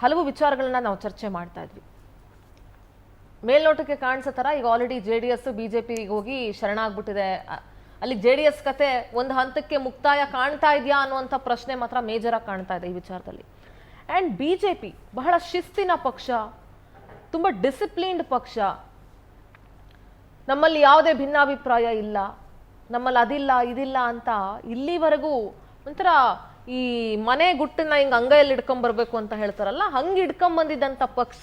ಹಲವು ವಿಚಾರಗಳನ್ನ ನಾವು ಚರ್ಚೆ ಮಾಡ್ತಾ ಇದ್ವಿ. ಮೇಲ್ನೋಟಕ್ಕೆ ಕಾಣಿಸೋ ಥರ ಈಗ ಆಲ್ರೆಡಿ JDS BJPಗೆ ಹೋಗಿ ಶರಣಾಗ್ಬಿಟ್ಟಿದೆ. ಅಲ್ಲಿ JDS ಕತೆ ಒಂದು ಹಂತಕ್ಕೆ ಮುಕ್ತಾಯ ಕಾಣ್ತಾ ಇದೆಯಾ ಅನ್ನುವಂಥ ಪ್ರಶ್ನೆ ಮಾತ್ರ ಮೇಜರ್ ಆಗಿ ಕಾಣ್ತಾ ಇದೆ ಈ ವಿಚಾರದಲ್ಲಿ. ಆ್ಯಂಡ್ BJP ಬಹಳ ಶಿಸ್ತಿನ ಪಕ್ಷ, ತುಂಬ ಡಿಸಿಪ್ಲಿನ್ಡ್ ಪಕ್ಷ. ನಮ್ಮಲ್ಲಿ ಯಾವುದೇ ಭಿನ್ನಾಭಿಪ್ರಾಯ ಇಲ್ಲ, ನಮ್ಮಲ್ಲಿ ಅದಿಲ್ಲ ಇದಿಲ್ಲ ಅಂತ ಇಲ್ಲಿವರೆಗೂ ಒಂಥರ ಈ ಮನೆ ಗುಟ್ಟನ್ನ ಹಿಂಗೆ ಅಂಗೈಯಲ್ಲಿ ಹಿಡ್ಕೊಂಬರ್ಬೇಕು ಅಂತ ಹೇಳ್ತಾರಲ್ಲ, ಹಂಗೆ ಹಿಡ್ಕೊಂಬಂದಿದ್ದಂಥ ಪಕ್ಷ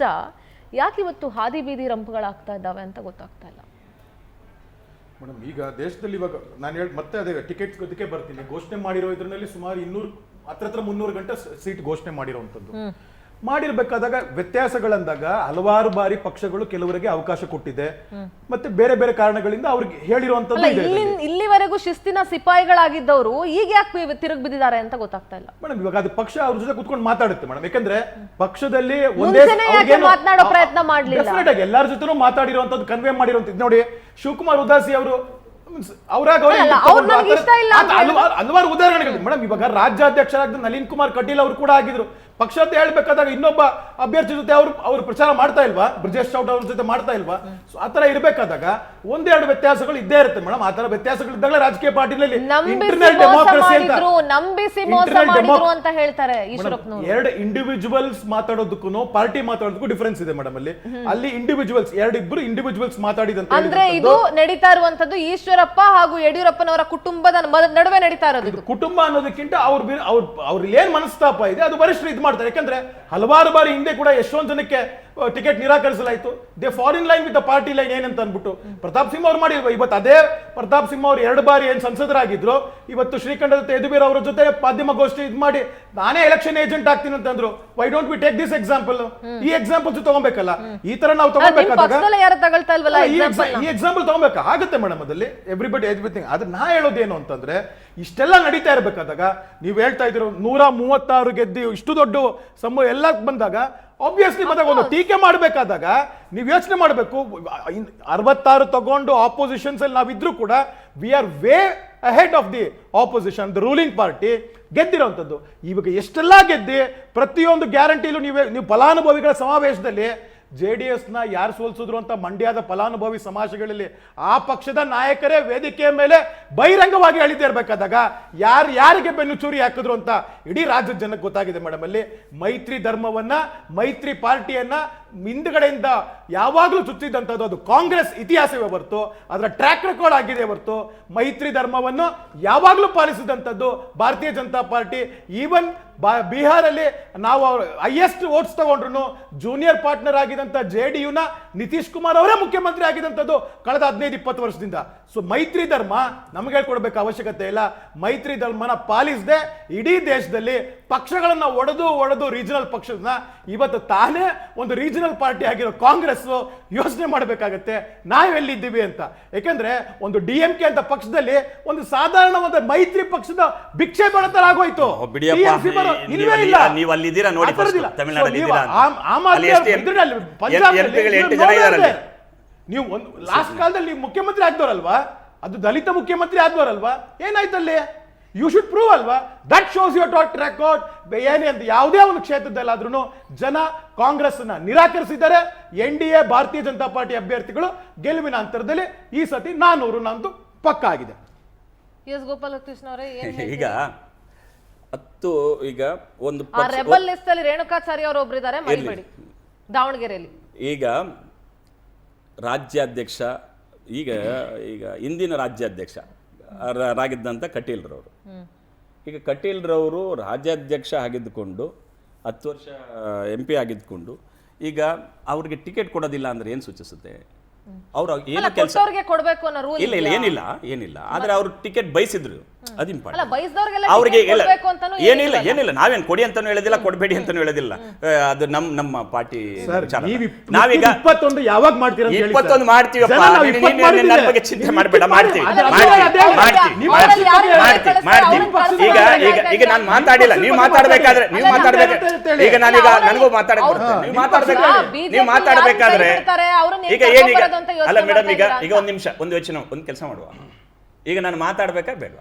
ಯಾಕೆ ಇವತ್ತು ಹಾದಿ ಬೀದಿ ರಂಪುಗಳಾಗ್ತಾ ಇದ್ದಾವೆ ಅಂತ ಗೊತ್ತಾಗ್ತಾ ಇಲ್ಲ. ಮೇಡಮ್, ಈಗ ದೇಶದಲ್ಲಿ ಇವಾಗ ನಾನು ಮತ್ತೆ ಅದೇ ಟಿಕೆಟ್ ಅದಕ್ಕೆ ಬರ್ತೀನಿ. ಘೋಷಣೆ ಮಾಡಿರೋ ಇದರಲ್ಲಿ ಸುಮಾರು 200 ಹತ್ರ 300 ಗಂಟೆ ಸೀಟ್ ಘೋಷಣೆ ಮಾಡಿರುವಂಥದ್ದು. ಮಾಡಿರ್ಬೇಕಾದಾಗ ವ್ಯತ್ಯಾಸಗಳಂದಾಗ ಹಲವಾರು ಬಾರಿ ಪಕ್ಷಗಳು ಕೆಲವರಿಗೆ ಅವಕಾಶ ಕೊಟ್ಟಿದೆ, ಮತ್ತೆ ಬೇರೆ ಬೇರೆ ಕಾರಣಗಳಿಂದ ಅವ್ರಿಗೆ ಹೇಳಿರುವಂತದ್ದು. ಇಲ್ಲಿವರೆಗೂ ಶಿಸ್ತಿನ ಸಿಪಾಯಿಗಳಾಗಿದ್ದವರು ಈಗ ಯಾಕೆ ತಿರುಗಿ ಬಿದ್ದಿದ್ದಾರೆ ಅಂತ ಗೊತ್ತಾಗ್ತಾ ಇಲ್ಲ ಮೇಡಮ್. ಇವಾಗ ಅದು ಪಕ್ಷ ಅವ್ರ ಜೊತೆ ಕುತ್ಕೊಂಡು ಮಾತಾಡುತ್ತೆ ಮೇಡಮ್. ಯಾಕಂದ್ರೆ ಪಕ್ಷದಲ್ಲಿ ಮಾತನಾಡೋ ಪ್ರಯತ್ನ ಮಾಡಲಿಲ್ಲ. ಎಲ್ಲರ ಜೊತೆನೂ ಮಾತಾಡಿರುವಂತದ್ದು, ಕನ್ವೆ ಮಾಡಿರುವಂತದ್ದು. ನೋಡಿ, ಶಿವಕುಮಾರ್ ಉದಾಸಿ ಅವರು ಹಲವಾರು ಉದಾಹರಣೆಗಳು ಮೇಡಮ್. ಇವಾಗ ರಾಜ್ಯಾಧ್ಯಕ್ಷರಾದ ನಳಿನ್ ಕುಮಾರ್ ಕಟೀಲ್ ಅವರು ಕೂಡ ಆಗಿದ್ರು. ಪಕ್ಷ ಅಂತ ಹೇಳ್ಬೇಕಾದಾಗ ಇನ್ನೊಬ್ಬ ಅಭ್ಯರ್ಥಿ ಜೊತೆ ಅವರು ಪ್ರಚಾರ ಮಾಡ್ತಾ ಇಲ್ವಾ? ಬ್ರಿಜೇಶ್ ಚೌಟ ಅವ್ರ ಜೊತೆ ಮಾಡ್ತಾ ಇಲ್ವಾ? ಸೊ ಆತರ ಇರ್ಬೇಕಾದಾಗ ಒಂದೆರಡು ವ್ಯತ್ಯಾಸಗಳು ಇದ್ದೇ ಇರುತ್ತೆ ಮೇಡಮ್. ಆತರ ವ್ಯತ್ಯಾಸಗಳಿದ್ದಾಗಲೇ ರಾಜಕೀಯ ಪಾರ್ಟಿನಲ್ಲಿ ಇಂಟರ್ನಲ್ ಡೆಮೋಕ್ರಸಿ ಅಂತ ಹೇಳ್ತಾರೆ. ಎರಡು ಇಂಡಿವಿಜುವಲ್ಸ್ ಮಾತಾಡೋದಕ್ಕೂ ಪಾರ್ಟಿ ಮಾತಾಡೋದಕ್ಕೂ ಡಿಫರೆನ್ಸ್ ಇದೆ ಮೇಡಮ್. ಅಲ್ಲಿ ಇಂಡಿವಿಜುವಲ್ಸ್ ಇಬ್ಬರು ಇಂಡಿವಿಜುವಲ್ಸ್ ಮಾತಾಡಿದಂತ ಅಂದ್ರೆ ಇದು ನಡೀತಾ ಇರುವಂತದ್ದು ಈಶ್ವರಪ್ಪ ಹಾಗೂ ಯಡಿಯೂರಪ್ಪನವರ ಕುಟುಂಬದ ನಡುವೆ ನಡೀತಾ ಇರೋದು. ಕುಟುಂಬ ಅನ್ನೋದಕ್ಕಿಂತ ಅವ್ರಿಗೆ ಏನ್ ಮನಸ್ತಾಪ ಇದೆ ಅದು ವರಿಷ್ಠರು ಇದು ಮಾಡ್ತಾರೆ. ಯಾಕಂದ್ರೆ ಹಲವಾರು ಬಾರಿ ಹಿಂದೆ ಕೂಡ ಎಷ್ಟೊಂದು ಜನಕ್ಕೆ ಟಿಕೆಟ್ ನಿರಾಕರಿಸಲಾಯಿತು. They for in line with the party line ಏನಂತ ಅಂದ್ಬಿಟ್ಟು ಪ್ರತಾಪ್ ಸಿಂಹ ಅವ್ರು ಮಾಡಿಲ್ವ? ಇವತ್ತು ಅದೇ ಪ್ರತಾಪ್ ಸಿಂಹ ಅವರು 2 ಬಾರಿ ಏನ್ ಸಂಸದರಾಗಿದ್ರು, ಇವತ್ತು ಶ್ರೀಕಂಠ ಯದುವೀರ್ ಅವರ ಜೊತೆ ಮಾಧ್ಯಮಗೋಷ್ಠಿ ಇದು ಮಾಡಿ ನಾನೇ ಎಲೆಕ್ಷನ್ ಏಜೆಂಟ್ ಆಗ್ತೀನಿ ಅಂತಂದ್ರು. Why don't we take this example? ಈ ಎಕ್ಸಾಂಪಲ್ಸ್ ತಗೋಬೇಕಲ್ಲ. ಈ ತರ ನಾವು ತಗೋಬೇಕಾದಾಗ ಈ ಎಕ್ಸಾಂಪಲ್ ತಗೋಬೇಕಾ ಆಗುತ್ತೆ ಮೇಡಮ್. ಅದಲ್ಲಿ ಎವ್ರಿಬಡಿ ಎವ್ರಿಥಿಂಗ್. ಆದ್ರೆ ನಾ ಹೇಳೋದೇನು ಅಂತಂದ್ರೆ, ಇಷ್ಟೆಲ್ಲ ನಡೀತಾ ಇರಬೇಕಾದಾಗ ನೀವು ಹೇಳ್ತಾ ಇದ್ರು 136 ಗೆದ್ದು ಇಷ್ಟು ದೊಡ್ಡ ಎಲ್ಲ ಬಂದಾಗ ಆಬ್ವಿಯಸ್ಲಿ ಬಂದಾಗ ಒಂದು ಟೀಕೆ ಮಾಡಬೇಕಾದಾಗ ನೀವು ಯೋಚನೆ ಮಾಡಬೇಕು. 66 ತಗೊಂಡು ಆಪೋಸಿಷನ್ಸ್ ಅಲ್ಲಿ ನಾವಿದ್ರು ಕೂಡ we are way ahead of the opposition, the ruling party ಗೆದ್ದಿರೋಂಥದ್ದು. ಇವಾಗ ಎಷ್ಟೆಲ್ಲ ಗೆದ್ದಿ ಪ್ರತಿಯೊಂದು ಗ್ಯಾರಂಟಿಲೂ ನೀವು ಫಲಾನುಭವಿಗಳ ಸಮಾವೇಶದಲ್ಲಿ JDS ನ ಯಾರು ಸೋಲ್ಸಿದ್ರು ಅಂತ ಮಂಡ್ಯದ ಫಲಾನುಭವಿ ಸಮಾವೇಶಗಳಲ್ಲಿ ಆ ಪಕ್ಷದ ನಾಯಕರೇ ವೇದಿಕೆಯ ಮೇಲೆ ಬಹಿರಂಗವಾಗಿ ಹೇಳಿದ್ದೇ ಇರಬೇಕಾದಾಗ ಯಾರಿಗೆ ಬೆನ್ನು ಚೂರಿ ಹಾಕಿದ್ರು ಅಂತ ಇಡೀ ರಾಜ್ಯದ ಜನಕ್ಕೆ ಗೊತ್ತಾಗಿದೆ ಮೇಡಮ್. ಅಲ್ಲಿ ಮೈತ್ರಿ ಧರ್ಮವನ್ನ, ಮೈತ್ರಿ ಪಾರ್ಟಿಯನ್ನ ಹಿಂದ್ಗಡೆಯಿಂದ ಯಾವಾಗಲೂ ಚುಚ್ಚಿದಂಥದ್ದು ಅದು ಕಾಂಗ್ರೆಸ್ ಇತಿಹಾಸವೇ ಹೊರತು, ಅದರ ಟ್ರ್ಯಾಕ್ ರೆಕಾರ್ಡ್ ಆಗಿದೆ ಹೊರತು ಮೈತ್ರಿ ಧರ್ಮವನ್ನು ಯಾವಾಗಲೂ ಪಾಲಿಸಿದಂಥದ್ದು ಭಾರತೀಯ ಜನತಾ ಪಾರ್ಟಿ. ಈವನ್ ಬಿಹಾರಲ್ಲಿ ನಾವು ಹೈಯೆಸ್ಟ್ ವೋಟ್ಸ್ ತಗೊಂಡ್ರು ಜೂನಿಯರ್ ಪಾರ್ಟ್ನರ್ ಆಗಿದಂತ JDU-ನ ನಿತೀಶ್ ಕುಮಾರ್ ಅವರೇ ಮುಖ್ಯಮಂತ್ರಿ ಆಗಿದಂಥದ್ದು ಕಳೆದ 15-20 ವರ್ಷದಿಂದ. ಸೊ ಮೈತ್ರಿ ಧರ್ಮ ನಮಗೆ ಹೇಳ್ಕೊಡ್ಬೇಕು ಅವಶ್ಯಕತೆ ಇಲ್ಲ. ಮೈತ್ರಿ ಧರ್ಮನ ಪಾಲಿಸದೆ ಇಡೀ ದೇಶದಲ್ಲಿ ಪಕ್ಷಗಳನ್ನ ಒಡೆದು ರೀಜನಲ್ ಪಕ್ಷನ ಇವತ್ತು ತಾನೇ ಒಂದು ರೀಜನಲ್ ಪಾರ್ಟಿ ಆಗಿರೋ ಕಾಂಗ್ರೆಸ್ ಯೋಚನೆ ಮಾಡಬೇಕಾಗತ್ತೆ ನಾವೆಲ್ಲಿದ್ದೀವಿ ಅಂತ. ಯಾಕಂದ್ರೆ ಒಂದು DMK ಅಂತ ಪಕ್ಷದಲ್ಲಿ ಒಂದು ಸಾಧಾರಣವಾದ ಮೈತ್ರಿ ಪಕ್ಷದ ಭಿಕ್ಷೆ ಬಡತರ ಆಗೋಯ್ತು. ನೀವು ಒಂದು ಲಾಸ್ಟ್ ಕಾಲದಲ್ಲಿ ನೀವು ಮುಖ್ಯಮಂತ್ರಿ ಆಗ್ದವ್ರಲ್ವಾ? ಅದು ದಲಿತ ಮುಖ್ಯಮಂತ್ರಿ ಆದ್ವರಲ್ವಾ? ಏನಾಯ್ತಲ್ಲಿ? ಯು ಶುಡ್ ಪ್ರೂವ್ ಅಲ್ವಾ? That shows your track record. ಏನೇ ಅಂತ ಯಾವುದೇ ಒಂದು ಕ್ಷೇತ್ರದಲ್ಲಾದ್ರೂ ಜನ ಕಾಂಗ್ರೆಸ್ ನಿರಾಕರಿಸಿದ್ದಾರೆ. NDA ಭಾರತೀಯ ಜನತಾ ಪಾರ್ಟಿ ಅಭ್ಯರ್ಥಿಗಳು ಗೆಲುವಿನ ಅಂತರದಲ್ಲಿ ಈ ಸತಿ 400 ನಂದು ಪಕ್ಕ ಆಗಿದೆ. ಎಸ್ ಗೋಪಾಲಕೃಷ್ಣ ಅವರೇ, ಈಗ ಒಂದು ರೆಬಲ್ ಲಿಸ್ಟ್ ಅಲ್ಲಿ ರೇಣುಕಾಚಾರ್ಯ ಅವರು ಒಬ್ಬರಿದ್ದಾರೆ, ಮರಿಬೇಡಿ, ದಾವಣಗೆರೆಯಲ್ಲಿ. ಈಗ ರಾಜ್ಯಾಧ್ಯಕ್ಷ ಈಗ ಇಂದಿನ ರಾಜ್ಯಾಧ್ಯಕ್ಷ ರಾಗಿದ್ದಂಥ ಕಟೀಲ್ರವರು, ಈಗ ಕಟೀಲ್ರವರು ರಾಜ್ಯಾಧ್ಯಕ್ಷ ಆಗಿದ್ದುಕೊಂಡು 10 ವರ್ಷ MP ಆಗಿದ್ದುಕೊಂಡು ಈಗ ಅವ್ರಿಗೆ ಟಿಕೆಟ್ ಕೊಡೋದಿಲ್ಲ ಅಂದ್ರೆ ಏನು ಸೂಚಿಸುತ್ತೆ? ಅವ್ರು ಏನು ಕೆಲಸ ಇಲ್ಲ ಏನಿಲ್ಲ ಆದ್ರೆ ಅವ್ರು ಟಿಕೆಟ್ ಬಯಸಿದ್ರು, ಅದು ಇಂಪಾರ್ಟೆಂಟ್. ಅವ್ರಿಗೆ ಏನಿಲ್ಲ ನಾವೇನ್ ಕೊಡಿ ಅಂತಾನು ಹೇಳೋದಿಲ್ಲ, ಕೊಡಬೇಡಿ ಅಂತಾನು ಹೇಳೋದಿಲ್ಲ. ಅದು ನಮ್ಮ ಪಾರ್ಟಿ ನಾವೀಗ 21 ಯಾವಾಗ ಮಾಡ್ತೀರಾ? 21 ಮಾಡ್ತೀವಪ್ಪ, ನನ್ನ ಬಗ್ಗೆ ಚಿಂತೆ ಮಾಡಬೇಡ, ಮಾಡ್ತೀವಿ. ಈಗ ನಾನು ಮಾತಾಡಿಲ್ಲ, ನೀವು ಮಾತಾಡ್ಬೇಕಾದ್ರೆ ಈಗ ನನಗೂ ನೀವು ಮಾತಾಡ್ಬೇಕಾದ್ರೆ ಈಗ ಏನೀಗ ಅಲ್ಲ ಮೇಡಮ್, ಈಗ ಒಂದ್ ನಿಮಿಷ ಒಂದು ಯೋಚನೆ, ಒಂದು ಕೆಲಸ ಮಾಡುವ. ಈಗ ನಾನು ಮಾತಾಡ್ಬೇಕಾ ಬೇಡ?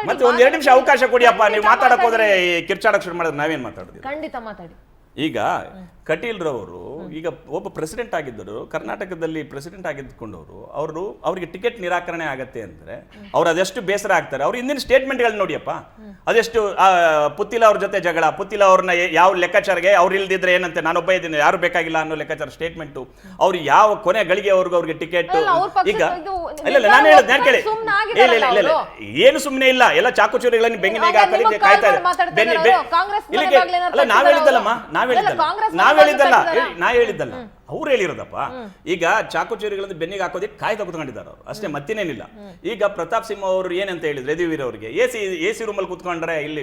ಮತ್ತೆ ಒಂದ್ 2 ನಿಮಿಷ ಅವಕಾಶ ಕೊಡಿಯಪ್ಪ. ನೀವು ಮಾತಾಡಕ್ ಹೋದ್ರೆ ಕಿರ್ಚಾಡಕ್ ಶುರು ಮಾಡಿದ್ರೆ ನಾವೇನ್ ಮಾತಾಡೋದು? ಖಂಡಿತ ಮಾತಾಡಿ. ಈಗ ಕಟೀಲ್ ರವರು ಈಗ ಒಬ್ಬ ಪ್ರೆಸಿಡೆಂಟ್ ಆಗಿದ್ದರು, ಕರ್ನಾಟಕದಲ್ಲಿ ಪ್ರೆಸಿಡೆಂಟ್ ಆಗಿದ್ದುಕೊಂಡವರು ಅವರಿಗೆ ಟಿಕೆಟ್ ನಿರಾಕರಣೆ ಆಗತ್ತೆ ಅಂದ್ರೆ ಅವ್ರು ಅದೆಷ್ಟು ಬೇಸರ ಆಗ್ತಾರೆ. ಅವ್ರು ಹಿಂದಿನ ಸ್ಟೇಟ್ಮೆಂಟ್ಗಳು ನೋಡಿಯಪ್ಪ, ಅದೆಷ್ಟು ಪುತ್ತಿಲ ಅವ್ರ ಜೊತೆ ಜಗಳ, ಪುತ್ತಿಲ ಅವ್ರನ್ನ ಯಾವ ಲೆಕ್ಕಾಚಾರಗೆ ಅವ್ರು ಇಲ್ದಿದ್ರೆ ಏನಂತೆ ನಾನೊಬ್ಬ ಇದ್ದೀನಿ ಯಾರು ಬೇಕಾಗಿಲ್ಲ ಅನ್ನೋ ಲೆಕ್ಕಾಚಾರ ಸ್ಟೇಟ್ಮೆಂಟು. ಅವ್ರು ಯಾವ ಕೊನೆ ಗಳಿಗೆ ಅವ್ರಿಗೆ ಟಿಕೆಟ್ ಈಗ ಇಲ್ಲ ನಾನು ಹೇಳೋದು ನಾನು ಕೇಳಿ ಇಲ್ಲ ಏನು ಸುಮ್ಮನೆ ಇಲ್ಲ, ಎಲ್ಲ ಚಾಕುಚೂರಿಗಳನ್ನು ಬೆಂಗಿನಿಗೆ ಹಾಕೋದಕ್ಕೆ ಕಾಯ್ತಾ ಇದೆ. ಅಲ್ಲ ನಾವ್ ಹೇಳಿದ್ದಲ್ಲಮ್ಮ, ನಾ ಹೇಳಿದ್ದಲ್ಲ ಅವ್ರು ಹೇಳಿರೋದಪ್ಪ. ಈಗ ಚಾಕುಚೂರಿಗಳನ್ನು ಬೆನ್ನಿಗೆ ಹಾಕೋದಕ್ಕೆ ಕಾಯ್ತಾ ಕುತ್ಕೊಂಡಿದ್ದಾರೆ ಅವರು ಅಷ್ಟೇ, ಮತ್ತೇನೇನಿಲ್ಲ. ಈಗ ಪ್ರತಾಪ್ ಸಿಂಹ ಅವರು ಏನಂತ ಹೇಳಿದ್ರು ಯದುವೀರ್ ಅವರಿಗೆ, ಎಸಿ ರೂಮಲ್ಲಿ ಕುತ್ಕೊಂಡ್ರೆ ಇಲ್ಲಿ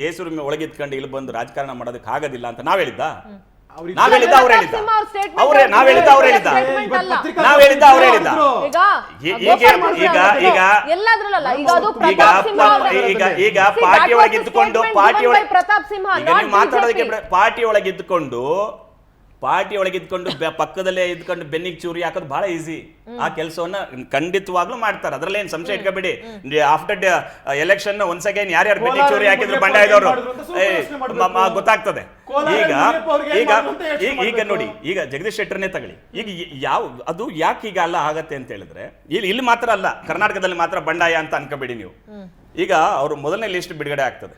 ಎಸಿ ರೂಮ್ ಒಳಗಿದ್ಕೊಂಡು ಇಲ್ಲಿ ಬಂದು ರಾಜಕಾರಣ ಮಾಡೋದಕ್ಕೆ ಆಗೋದಿಲ್ಲ ಅಂತ ನಾವ್ ಹೇಳಿದ್ದ ಅವ್ರು ಹೇಳಿದ್ದ ಈಗ ಪಾರ್ಟಿ ಒಳಗಿದ್ದುಕೊಂಡು ಪಾರ್ಟಿ ಒಳಗಿದ್ಕೊಂಡು ಪಕ್ಕದಲ್ಲೇ ಇದ್ಕೊಂಡು ಬೆನ್ನಿಗೆ ಚೂರಿ ಹಾಕೋದು ಬಹಳ ಈಸಿ. ಆ ಕೆಲಸವನ್ನ ಖಂಡಿತವಾಗ್ಲೂ ಮಾಡ್ತಾರೆ, ಅದ್ರಲ್ಲಿ ಏನ್ ಸಂಶಯ ಇಟ್ಕೋಬೇಡಿ. ಆಫ್ಟರ್ ಎಲೆಕ್ಷನ್ ಒನ್ಸ್ ಅಗೈನ್ ಯಾರ್ಯಾರು ಬೆನ್ನಿಗೆ ಚೂರಿ ಹಾಕಿದ್ರು ಬಂಡಾಯದವರು ಗೊತ್ತಾಗ್ತದೆ. ಈಗ ನೋಡಿ, ಈಗ ಜಗದೀಶ್ ಶೆಟ್ಟರ್ನೇ ತಗೊಳ್ಳಿ, ಈಗ ಅದು ಯಾಕೆ ಈಗ ಅಲ್ಲ ಆಗತ್ತೆ ಅಂತ ಹೇಳಿದ್ರೆ ಇಲ್ಲಿ ಮಾತ್ರ ಅಲ್ಲ, ಕರ್ನಾಟಕದಲ್ಲಿ ಮಾತ್ರ ಬಂಡಾಯ ಅಂತ ಅನ್ಕೋಬೇಡಿ ನೀವು. ಈಗ ಅವರು ಮೊದಲನೇ ಲಿಸ್ಟ್ ಬಿಡುಗಡೆ ಆಗ್ತದೆ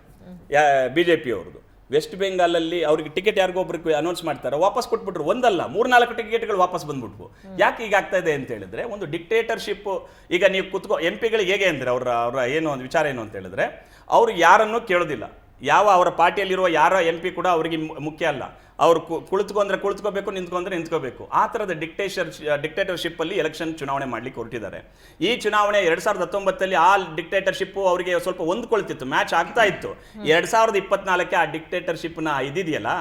ಬಿಜೆಪಿ ಅವ್ರದ್ದು. ವೆಸ್ಟ್ ಬೆಂಗಾಲಲ್ಲಿ ಅವ್ರಿಗೆ ಟಿಕೆಟ್ ಯಾರಿಗೊಬ್ರಿಗೆ ಅನೌನ್ಸ್ ಮಾಡ್ತಾರೆ, ವಾಪಸ್ ಕೊಟ್ಬಿಟ್ರು. ಒಂದಲ್ಲ 3-4 ಟಿಕೆಟ್ಗಳು ವಾಪಸ್ ಬಂದ್ಬಿಟ್ವು. ಯಾಕೆ ಈಗ ಆಗ್ತಾ ಇದೆ ಅಂತ ಹೇಳಿದ್ರೆ ಒಂದು ಡಿಕ್ಟೇಟರ್ಶಿಪ್. ಈಗ ನೀವು ಕುತ್ಕೋ ಎಂಪಿಗಳಿಗೆ ಹೇಗೆ ಅಂದ್ರೆ ಅವರ ಏನು ಒಂದು ವಿಚಾರ ಏನು ಅಂತ ಹೇಳಿದ್ರೆ ಅವ್ರು ಯಾರನ್ನೂ ಕೇಳೋದಿಲ್ಲ. ಅವರ ಪಾರ್ಟಿಯಲ್ಲಿರುವ ಯಾರ MP ಕೂಡ ಅವರಿಗೆ ಮುಖ್ಯ ಅಲ್ಲ. ಅವ್ರು ಕುಳಿತುಕೊಂಡ್ರೆ ಕುಳಿತುಕೋಬೇಕು, ನಿಂತ್ಕೊಂಡ್ರೆ ನಿಂತ್ಕೋಬೇಕು. ಆ ಥರದ ಡಿಕ್ಟೇಟರ್ಶಿಪ್ ಅಲ್ಲಿ ಎಲೆಕ್ಷನ್ ಚುನಾವಣೆ ಮಾಡ್ಲಿಕ್ಕೆ ಹೊರಟಿದ್ದಾರೆ. ಈ ಚುನಾವಣೆ 2019 ಆ ಡಿಕ್ಟೇಟರ್ಶಿಪ್ ಅವರಿಗೆ ಸ್ವಲ್ಪ ಹೊಂದ್ಕೊಳ್ತಿತ್ತು, ಮ್ಯಾಚ್ ಆಗ್ತಾ ಇತ್ತು. 2024 ಆ ಡಿಕ್ಟೇಟರ್ಶಿಪ್ನ ಇದೆಯಲ್ಲ,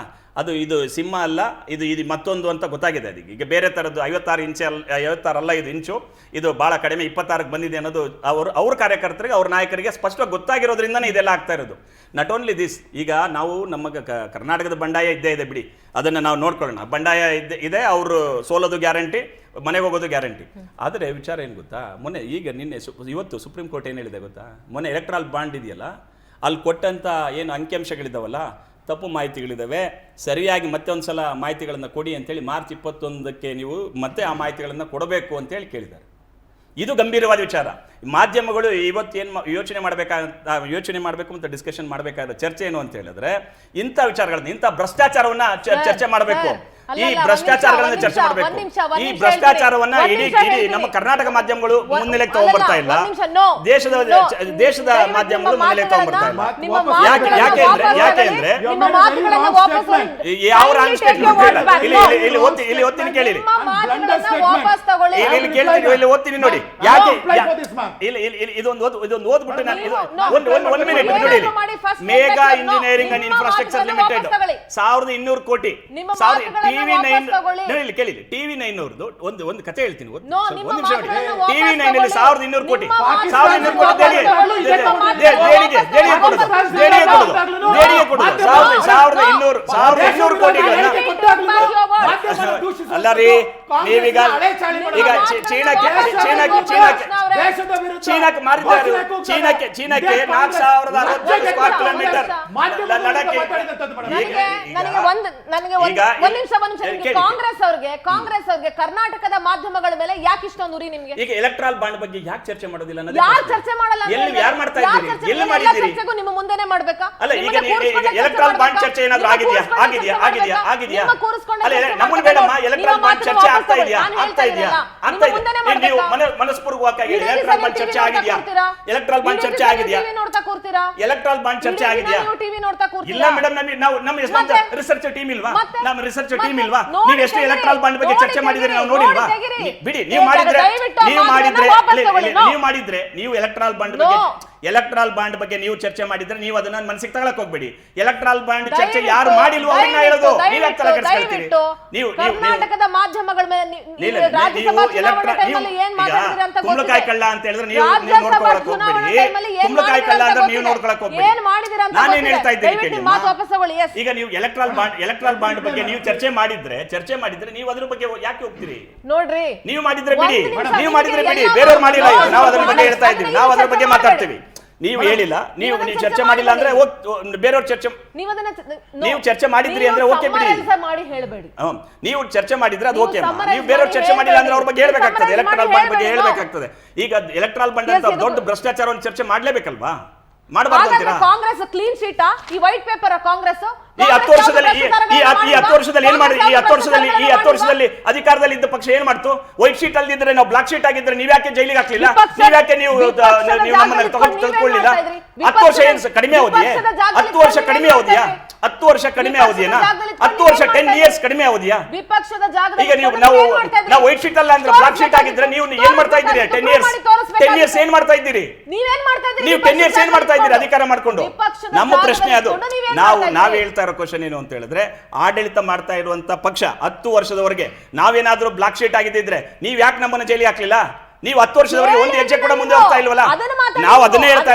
ಇದು ಸಿಂಹ ಅಲ್ಲ, ಇದು ಮತ್ತೊಂದು ಅಂತ ಗೊತ್ತಾಗಿದೆ. ಅದಕ್ಕೆ ಈಗ ಬೇರೆ ಥರದ್ದು 56 ಇಂಚ್ 56 ಅಲ್ಲ, ಇದು ಇಂಚು, ಇದು ಬಹಳ ಕಡಿಮೆ 26ಕ್ಕೆ ಬಂದಿದೆ ಅನ್ನೋದು ಅವ್ರ ಕಾರ್ಯಕರ್ತರಿಗೆ, ಅವ್ರ ನಾಯಕರಿಗೆ ಸ್ಪಷ್ಟವಾಗಿ ಗೊತ್ತಾಗಿರೋದ್ರಿಂದನೇ ಇದೆಲ್ಲ ಆಗ್ತಾ ಇರೋದು. ನಾಟ್ ಓನ್ಲಿ ದಿಸ್, ಈಗ ನಾವು ನಮ್ಮ ಕರ್ನಾಟಕದ ಬಂಡಾಯ ಇದ್ದೇ ಇದೆ ಬಿಡಿ, ಅದನ್ನು ನಾವು ನೋಡ್ಕೊಳ್ಳೋಣ. ಬಂಡಾಯ ಇದೆ, ಅವರು ಸೋಲೋದು ಗ್ಯಾರಂಟಿ, ಮನೆಗೆ ಹೋಗೋದು ಗ್ಯಾರಂಟಿ. ಆದರೆ ವಿಚಾರ ಏನು ಗೊತ್ತಾ, ಇವತ್ತು ಸುಪ್ರೀಂ ಕೋರ್ಟ್ ಏನು ಹೇಳಿದೆ ಗೊತ್ತಾ, ಮೊನ್ನೆ ಎಲೆಕ್ಟ್ರಲ್ ಬಾಂಡ್ ಇದೆಯಲ್ಲ, ಅಲ್ಲಿ ಕೊಟ್ಟಂಥ ಏನು ಅಂಕಿಅಂಶಗಳಿದಾವಲ್ಲ, ತಪ್ಪು ಮಾಹಿತಿಗಳಿದ್ದಾವೆ, ಸರಿಯಾಗಿ ಮತ್ತೆ ಒಂದ್ಸಲ ಮಾಹಿತಿಗಳನ್ನು ಕೊಡಿ ಅಂತೇಳಿ ಮಾರ್ಚ್ 21ಕ್ಕೆ ನೀವು ಮತ್ತೆ ಆ ಮಾಹಿತಿಗಳನ್ನು ಕೊಡಬೇಕು ಅಂತೇಳಿ ಕೇಳಿದ್ದಾರೆ. ಇದು ಗಂಭೀರವಾದ ವಿಚಾರ. ಮಾಧ್ಯಮಗಳು ಇವತ್ತೇನು ಯೋಚನೆ ಮಾಡಬೇಕು ಅಂತ ಡಿಸ್ಕಷನ್ ಮಾಡಬೇಕಾದ ಚರ್ಚೆ ಏನು ಅಂತ ಹೇಳಿದ್ರೆ ಇಂಥ ವಿಚಾರಗಳನ್ನ, ಇಂಥ ಭ್ರಷ್ಟಾಚಾರವನ್ನ ಚರ್ಚೆ ಮಾಡಬೇಕು. ಈ ಭ್ರಷ್ಟಾಚಾರಗಳನ್ನ ಚರ್ಚೆ ಮಾಡಬೇಕು. ಈ ಭ್ರಷ್ಟಾಚಾರವನ್ನ ಇಡೀ ನಮ್ಮ ಕರ್ನಾಟಕ ಮಾಧ್ಯಮಗಳು ಮುನ್ನೆಲೆಗೆ ತಗೊಂಡ್ಬರ್ತಾ ಇಲ್ಲ, ದೇಶದ ಮಾಧ್ಯಮಗಳು ಮುನ್ನೆಲೆಗೆ ತಗೊಂಡ್ಬರ್ತಾ ಇಲ್ಲ. ಯಾಕೆ ಅಂದ್ರೆ ಯಾವ ಇಲ್ಲಿ ಓದ್ತೀನಿ ಕೇಳಿ, ಇಲ್ಲಿ ಓದ್ತೀನಿ ನೋಡಿ. ಯಾಕೆ ಇದೊಂದು ಓದ್ಬಿಟ್ಟು ನಾನು ಒಂದು ಮಿನಿಟ್ ನೋಡಿ. Megha engineering and infrastructure limited 1200 ಕೋಟಿ. TV9 ಅವ್ರದ್ದು ಒಂದು ಕಥೆ ಹೇಳ್ತೀನಿ, ಒಂದು ನಿಮಿಷ ನೋಡಿ. TV9 ಅಲ್ಲಿ 1200 ಕೋಟಿ, 1200 ಕೋಟಿ ದೇಣಿಗೆ ಕೊಡುದು 1200 ಕೋಟಿಗಳನ್ನ ಅಲ್ಲ ರೀ. ನೀವೀಗ ಚೀನಾಕ್ಕೆ ಮಾರಿದ್ದಾರೆ, ಚೀನಾಕ್ಕೆ 4060 ಸ್ಕ್ವೇರ್ ಕಿಲೋಮೀಟರ್ ಲಡಾಖ್. ಕಾಂಗ್ರೆಸ್ ಅವ್ರಿಗೆ ಕರ್ನಾಟಕದ ಮಾಧ್ಯಮಗಳ ಮೇಲೆ ಯಾಕೆ ಇಷ್ಟೊಂದು ಉರಿ ನಿಮಗೆ? ಈಗ ಎಲೆಕ್ಟ್ರಲ್ ಬಾಂಡ್ ಬಗ್ಗೆ ಯಾಕೆ ಚರ್ಚೆ ಮಾಡೋದಿಲ್ಲ? ಯಾರು ಚರ್ಚೆ ಮಾಡಲ್ಲ? ಯಾರು ಮಾಡ್ತಾ ಇದ್ದೀರಿ? ಎಲ್ಲಿ ಮಾಡಿದ್ದೀರಿ? ನಿಮ್ಮ ಮುಂದೆನೇ ಮಾಡ್ಬೇಕಾ? ಅಲ್ಲ, ಈಗ ಎಲೆಕ್ಟ್ರಲ್ ಬಾಂಡ್ ಚರ್ಚೆ ಏನಾದ್ರು ಆಗಿದೆಯಾ? ಅಲ್ಲ, ನಮ್ಮನ್ನ ಬೇಡಮ್ಮ, ಎಲೆಕ್ಟ್ರಲ್ ಬಾಂಡ್ ಚರ್ಚೆ ಆಗ್ತಾ ಇದೆಯಾ? ನೀವು ಮನಸ್ಪೂರ್ವಕವಾಗಿ ಎಲೆಕ್ಟ್ರಲ್ ಬಾಂಡ್ ಚರ್ಚೆ ಆಗಿದೆಯಾ? ಎಲೆಕ್ಟ್ರಲ್ ಬಾಂಡ್ ಚರ್ಚೆ ಆಗಿದೆಯಾ? ಎಲೆಕ್ಟ್ರಲ್ ಬಾಂಡ್ ಚರ್ಚೆ ಆಗಿದೆಯಾ? ಇಲ್ಲ ಮೇಡಮ್, ನಮ್ಮ ರಿಸರ್ಚ್ ಟೀಮ್ ಇಲ್ವಾ? ನಮ್ಮ ರಿಸರ್ಚ್ ಟೀಮ್ ಇಲ್ವಾ? ನೀವು ಎಷ್ಟು ಎಲೆಕ್ಟ್ರಲ್ ಬಾಂಡ್ ಬಗ್ಗೆ ಚರ್ಚೆ ಮಾಡಿದ್ರೆ ನಾವು ನೋಡಿಲ್ವಾ? ಬಿಡಿ, ನೀವು ಮಾಡಿದ್ರೆ ನೀವು ಎಲೆಕ್ಟ್ರಲ್ ಬಾಂಡ್ ಬಗ್ಗೆ ನೀವು ಚರ್ಚೆ ಮಾಡಿದ್ರೆ ನೀವು ಅದನ್ನ ಮನಸ್ಸಿಗೆ ತಗೊಳಕ್ ಹೋಗ್ಬೇಡಿ. ಎಲೆಕ್ಟ್ರಲ್ ಬಾಂಡ್ ಚರ್ಚೆ ಯಾರು ಮಾಡಿಲ್ವೋ ಅವ್ರನ್ನ ಹೇಳೋದು ನೀವು ಯಾಕೆ ತಲೆ ಕೆಡಿಸ್ಕೊಳ್ತೀರಿ? ನೀವು ಕರ್ನಾಟಕದ ಮಾಧ್ಯಮಗಳ ಮೇಲೆ ಕುಂಬಳಕಾಯಿ ಕಳ್ಳ ಅಂತ ಹೇಳಿದ್ರೆ ನೀವು ನೋಡ್ಕೊಳಕ್ ಹೋಗ್ಬೇಡಿ. ಕುಂಬಳಕಾಯಿ ಕಳ್ಳ ಅಂದ್ರೆ ನೀವು ನೋಡ್ಕೊಳಕ್ ಹೋಗ್ಬೇಡಿ. ನಾನೇನ್ ಹೇಳ್ತಾ ಇದ್ದೀನಿ, ಈಗ ನೀವು ಎಲೆಕ್ಟ್ರಲ್ ಬಾಂಡ್ ಬಗ್ಗೆ ನೀವು ಚರ್ಚೆ ಮಾಡಿದ್ರೆ ನೀವು ಅದ್ರ ಬಗ್ಗೆ ಯಾಕೆ ಹೋಗ್ತೀರಿ? ನೋಡ್ರಿ, ನೀವು ಮಾಡಿದ್ರೆ ಬಿಡಿ, ಬೇರೆಯವ್ರು ಮಾಡಿಲ್ಲ. ನಾವು ಅದ್ರ ಬಗ್ಗೆ ಹೇಳ್ತಾ ಇದ್ದೀವಿ, ನಾವು ಅದ್ರ ಬಗ್ಗೆ ಮಾತಾಡ್ತೀವಿ. ನೀವು ಹೇಳಿಲ್ಲ, ನೀವು ಚರ್ಚೆ ಮಾಡಿಲ್ಲ ಅಂದ್ರೆ ಬೇರೆಯವ್ರು ಚರ್ಚೆ ನೀವು ಚರ್ಚೆ ಮಾಡಿದ್ರಿ ಅಂದ್ರೆ ಓಕೆ ಬಿಡಿ, ಮಾಡಿ ಹೇಳಬೇಡಿ. ನೀವು ಚರ್ಚೆ ಮಾಡಿದ್ರೆ ಅದು ಓಕೆ. ನೀವು ಬೇರೆಯವ್ರು ಚರ್ಚೆ ಮಾಡಿಲ್ಲ ಅಂದ್ರೆ ಅವ್ರ ಬಗ್ಗೆ ಹೇಳ್ಬೇಕಾಗ್ತದೆ, ಎಲೆಕ್ಟ್ರಲ್ ಬಾಂಡ್ ಬಗ್ಗೆ ಹೇಳ್ಬೇಕಾಗ್ತದೆ. ಈಗ ಎಲೆಕ್ಟ್ರಲ್ ಬಾಂಡ್ ಅಂತ ದೊಡ್ಡ ಭ್ರಷ್ಟಾಚಾರವನ್ನು ಚರ್ಚೆ ಮಾಡ್ಲೇಬೇಕಲ್ವಾ? ಮಾಡಬಾರ್ದು ಅಂತೀರಾ? ಕಾಂಗ್ರೆಸ್ ಕ್ಲೀನ್ ಶೀಟ್ ಈ ವೈಟ್ ಪೇಪರ್ ಕಾಂಗ್ರೆಸ್ ಈ 10 ವರ್ಷದಲ್ಲಿ ಈ 10 ವರ್ಷದಲ್ಲಿ ಏನ್ ಮಾಡಿ, ಈ 10 ವರ್ಷದಲ್ಲಿ ಅಧಿಕಾರದಲ್ಲಿ ಇದ್ದ ಪಕ್ಷ ಏನ್ ಮಾಡ್ತು? ವೈಟ್ ಶೀಟ್ ಅಲ್ಲಿದ್ರೆ ನಾವು ಬ್ಲಾಕ್ ಶೀಟ್ ಆಗಿದ್ರೆ ನೀವ್ಯಾಕೆ ಜೈಲಿಗೆ ಹಾಕ್ಲಿಲ್ಲ? ನೀವ್ಯಾಕೆ ನೀವು ನಮ್ಮನ್ನ ತೆಗೆದುಕೊಳ್ಳಿಲ್ಲ? 10 ವರ್ಷ ಏನ್ ಕಡಿಮೆ ಅವಧಿಯೇ? 10 ವರ್ಷ ಕಡಿಮೆ ಅವಧಿಯಾ? 10 ವರ್ಷ ಕಡಿಮೆ ಅವಧಿಯೇನಾ? 10 ವರ್ಷ 10 ಇಯರ್ಸ್ ಕಡಿಮೆ ಅವಧಿಯಾ? ವಿಪಕ್ಷದ ಜಾಗದಲ್ಲಿ ಈಗ ನೀವು ನಾವು ವೈಟ್ ಶೀಟ್ ಅಲ್ಲ ಅಂದ್ರೆ ಬ್ಲಾಕ್ ಶೀಟ್ ಆಗಿದ್ರೆ ನೀವು ಏನ್ ಮಾಡ್ತಾ ಇದ್ದೀರಿ? 10 ಇಯರ್ಸ್ ಏನ್ ಮಾಡ್ತಾ ಇದ್ದೀರಿ? ನೀವು 10 ಇಯರ್ಸ್ ಏನ್ ಮಾಡ್ತಾ ಇದ್ದೀರಿ ಅಧಿಕಾರ ಮಾಡ್ಕೊಂಡು? ನಮ್ಮ ಪ್ರಶ್ನೆ ಅದು. ನಾವು ಹೇಳ್ತಾ ಇರೋ ಕ್ವಶನ್ ಏನು ಅಂತ ಹೇಳಿದ್ರೆ, ಆಡಳಿತ ಮಾಡ್ತಾ ಇರುವಂತ ಪಕ್ಷ 10 ವರ್ಷದವರೆಗೆ ನಾವೇನಾದ್ರೂ ಬ್ಲಾಕ್ ಶೀಟ್ ಆಗಿದ್ದಿದ್ರೆ ನೀವ್ ಯಾಕೆ ನಮ್ಮನ್ನ ಜೈಲಿಗೆ ಹಾಕ್ಲಿಲ್ಲ? ನೀವು 10 ವರ್ಷದವರೆಗೆ ಒಂದು ಹೆಜ್ಜೆ ಕೂಡ ಮುಂದೆ ಹೋಗ್ತಾ ಇಲ್ವಲ್ಲ? ನಾವು ಅದನ್ನೇ ಹೇಳ್ತಾ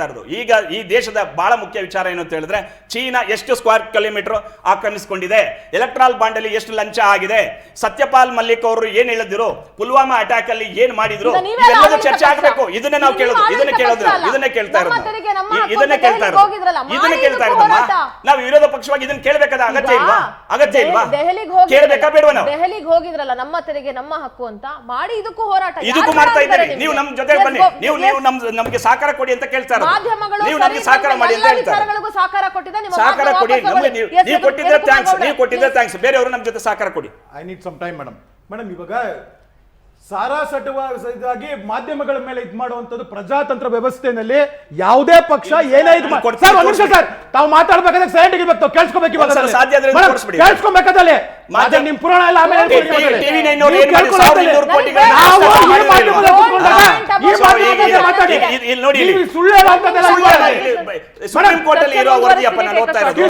ಇರೋದು. ಈಗ ಈ ದೇಶದ ಬಹಳ ಮುಖ್ಯ ವಿಚಾರ ಏನು ಅಂತ ಹೇಳಿದ್ರೆ, ಚೀನಾ ಎಷ್ಟು ಸ್ಕ್ವೇರ್ ಕಿಲೋಮೀಟರ್ ಆಕ್ರಮಿಸಿಕೊಂಡಿದೆ, ಎಲೆಕ್ಟ್ರಾಲ್ ಬಾಂಡ್ ಅಲ್ಲಿ ಎಷ್ಟು ಲಂಚ ಆಗಿದೆ, ಸತ್ಯಪಾಲ್ ಮಲ್ಲಿಕ್ ಅವರು ಏನ್ ಹೇಳಿದ್ರು, ಪುಲ್ವಾಮಾ ಅಟ್ಯಾಕ್ ಅಲ್ಲಿ ಏನ್ ಮಾಡಿದ್ರು, ಇವೆಲ್ಲದೂ ಚರ್ಚೆ ಆಗಬೇಕು. ಇದನ್ನೇ ನಾವು ಕೇಳೋದು, ಇದನ್ನೇ ಕೇಳ್ತಾ ಇರೋದು. ನಾವು ವಿರೋಧ ಪಕ್ಷವಾಗಿ ಇದನ್ನ ಕೇಳಬೇಕಾದ ಅಗತ್ಯ ಇಲ್ವಾ? ಕೇಳಬೇಕಾ ಬೇಡವಾ? ನಾವು ದೆಹಲಿಗೆ ಹೋಗಿದ್ರಲ್ಲ, ನಮ್ಮ ತೆರಿಗೆ ನಮ್ಮ ಹಕ್ಕು ಅಂತ ಮಾಡಿ ಇದಕ್ಕೂ ಹೋರಾಟ ಇದಕ್ಕೂ ಮಾಡ್ತಾ ಇದ್ದೀರಿ. ನೀವು ನಮ್ಮ ಜೊತೆ ಬನ್ನಿ, ನೀವು ನಮ್ಗೆ ಸಹಕಾರ ಕೊಡಿ ಅಂತ ಕೇಳ್ತಾ ಇರೋದು. ನೀವು ನಮ್ಗೆ ಸಹಕಾರ ಮಾಡಿ ಅಂತ ಹೇಳ್ತಾರೆ. ಸಹಕಾರ ಕೊಡಿ, ನೀವು ಕೊಟ್ಟಿದ್ರೆ ಥ್ಯಾಂಕ್ಸ್. ಬೇರೆಯವರು ನಮ್ಮ ಜೊತೆ ಸಹಕಾರ ಕೊಡಿ. I need some time madam. ಇವಾಗ ಸಾರಾಸಟವಾಗಿ ಮಾಧ್ಯಮಗಳ ಮೇಲೆ ಇದ್ ಮಾಡುವಂತದ್ದು ಪ್ರಜಾತಂತ್ರ ವ್ಯವಸ್ಥೆನಲ್ಲಿ ಯಾವುದೇ ಪಕ್ಷ ಏನೇ ತಾವು ಮಾತಾಡ್ಬೇಕಾದ್ರೆ ಸೈಲೆಂಟ್ ಇರ್ಬೇಕು, ಕೇಳಿಸ್ಕೋಬೇಕು. ಕೇಳಿಸ್ಕೋಬೇಕಾದಲ್ಲಿ ನಿಮ್ ಪುರಾಣ ಎಲ್ಲ ಆಮೇಲೆ ಸುಳ್ಳು ಸುಪ್ರೀಂ ಕೋರ್ಟ್ ಅಲ್ಲಿ ಇರೋ ವರದಿಯಪ್ಪ ನಾನು ಓದ್ತಾ ಇರೋದು.